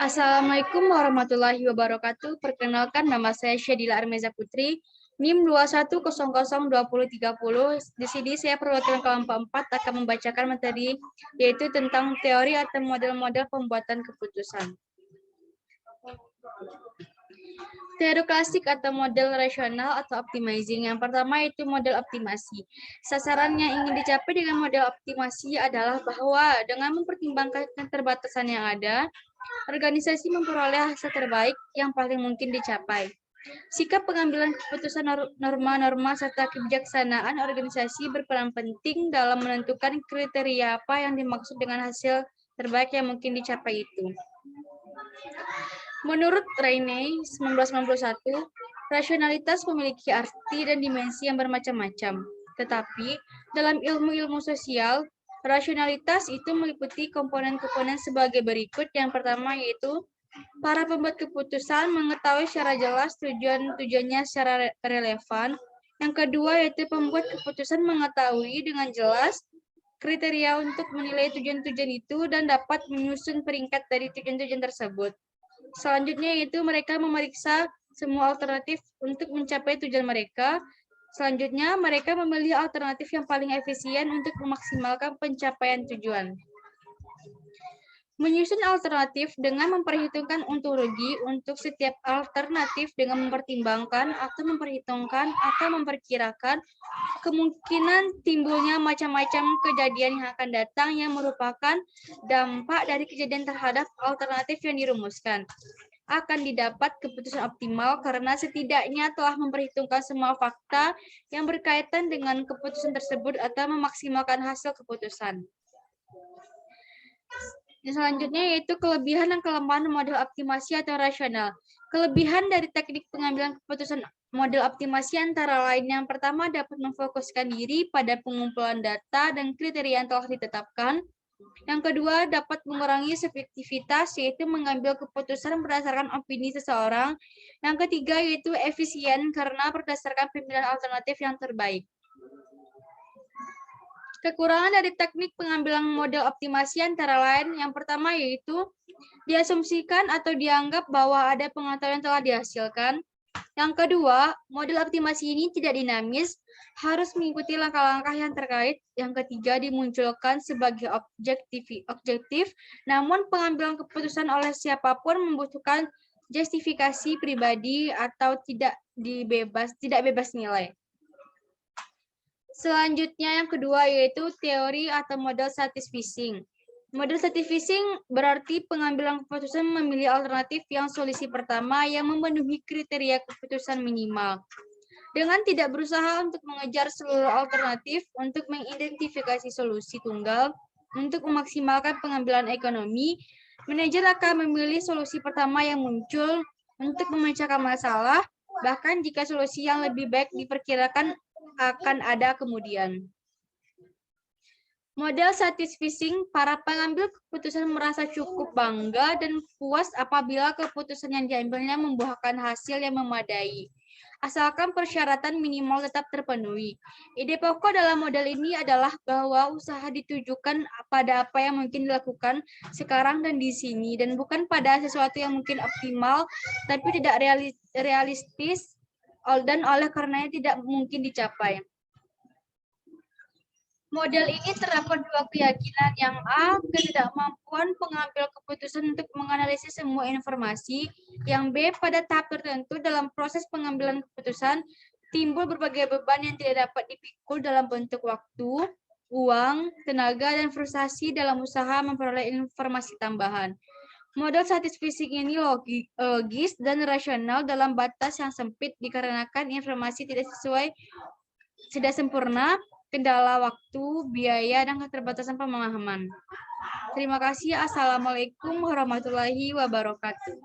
Assalamualaikum warahmatullahi wabarakatuh. Perkenalkan, nama saya Syadila Armeza Putri, NIM 21002030. Di sini saya perwakilan kelompok 4 akan membacakan materi yaitu tentang teori atau model-model pembuatan keputusan. Teori klasik atau model rasional atau optimizing. Yang pertama itu model optimasi. Sasaran yang ingin dicapai dengan model optimasi adalah bahwa dengan mempertimbangkan keterbatasan yang ada, organisasi memperoleh hasil terbaik yang paling mungkin dicapai. Sikap pengambilan keputusan norma-norma serta kebijaksanaan organisasi berperan penting dalam menentukan kriteria apa yang dimaksud dengan hasil terbaik yang mungkin dicapai itu. Menurut Raine 1991, rasionalitas memiliki arti dan dimensi yang bermacam-macam. Tetapi dalam ilmu-ilmu sosial, rasionalitas itu meliputi komponen-komponen sebagai berikut. Yang pertama yaitu para pembuat keputusan mengetahui secara jelas tujuan-tujuannya secara relevan. Yang kedua yaitu pembuat keputusan mengetahui dengan jelas kriteria untuk menilai tujuan-tujuan itu dan dapat menyusun peringkat dari tujuan-tujuan tersebut. Selanjutnya yaitu mereka memeriksa semua alternatif untuk mencapai tujuan mereka. Selanjutnya, mereka memilih alternatif yang paling efisien untuk memaksimalkan pencapaian tujuan. Menyusun alternatif dengan memperhitungkan untung rugi untuk setiap alternatif dengan mempertimbangkan atau memperhitungkan atau memperkirakan kemungkinan timbulnya macam-macam kejadian yang akan datang yang merupakan dampak dari kejadian terhadap alternatif yang dirumuskan. Akan didapat keputusan optimal karena setidaknya telah memperhitungkan semua fakta yang berkaitan dengan keputusan tersebut atau memaksimalkan hasil keputusan. Selanjutnya yaitu kelebihan dan kelemahan model optimasi atau rasional. Kelebihan dari teknik pengambilan keputusan model optimasi antara lain yang pertama dapat memfokuskan diri pada pengumpulan data dan kriteria yang telah ditetapkan. Yang kedua dapat mengurangi subjektivitas yaitu mengambil keputusan berdasarkan opini seseorang. Yang ketiga yaitu efisien karena berdasarkan pemilihan alternatif yang terbaik. Kekurangan dari teknik pengambilan model optimasi antara lain yang pertama yaitu diasumsikan atau dianggap bahwa ada pengetahuan yang telah dihasilkan. Yang kedua, model optimasi ini tidak dinamis, harus mengikuti langkah-langkah yang terkait. Yang ketiga, dimunculkan sebagai objektif, namun pengambilan keputusan oleh siapapun membutuhkan justifikasi pribadi atau tidak bebas nilai. Selanjutnya yang kedua yaitu teori atau model satisficing. Model satisficing berarti pengambilan keputusan memilih alternatif yang solusi pertama yang memenuhi kriteria keputusan minimal. Dengan tidak berusaha untuk mengejar seluruh alternatif untuk mengidentifikasi solusi tunggal untuk memaksimalkan pengambilan ekonomi, manajer akan memilih solusi pertama yang muncul untuk memecahkan masalah, bahkan jika solusi yang lebih baik diperkirakan akan ada kemudian. Model satisficing, para pengambil keputusan merasa cukup bangga dan puas apabila keputusan yang diambilnya membuahkan hasil yang memadai, asalkan persyaratan minimal tetap terpenuhi. Ide pokok dalam model ini adalah bahwa usaha ditujukan pada apa yang mungkin dilakukan sekarang dan di sini, dan bukan pada sesuatu yang mungkin optimal, tapi tidak realistis, dan oleh karenanya tidak mungkin dicapai. Model ini terdapat dua keyakinan. Yang A, ketidakmampuan pengambil keputusan untuk menganalisis semua informasi. Yang B, pada tahap tertentu dalam proses pengambilan keputusan, timbul berbagai beban yang tidak dapat dipikul dalam bentuk waktu, uang, tenaga, dan frustasi dalam usaha memperoleh informasi tambahan. Model satisficing ini logis dan rasional dalam batas yang sempit dikarenakan informasi tidak sempurna, kendala waktu, biaya, dan keterbatasan pemahaman. Terima kasih. Assalamualaikum warahmatullahi wabarakatuh.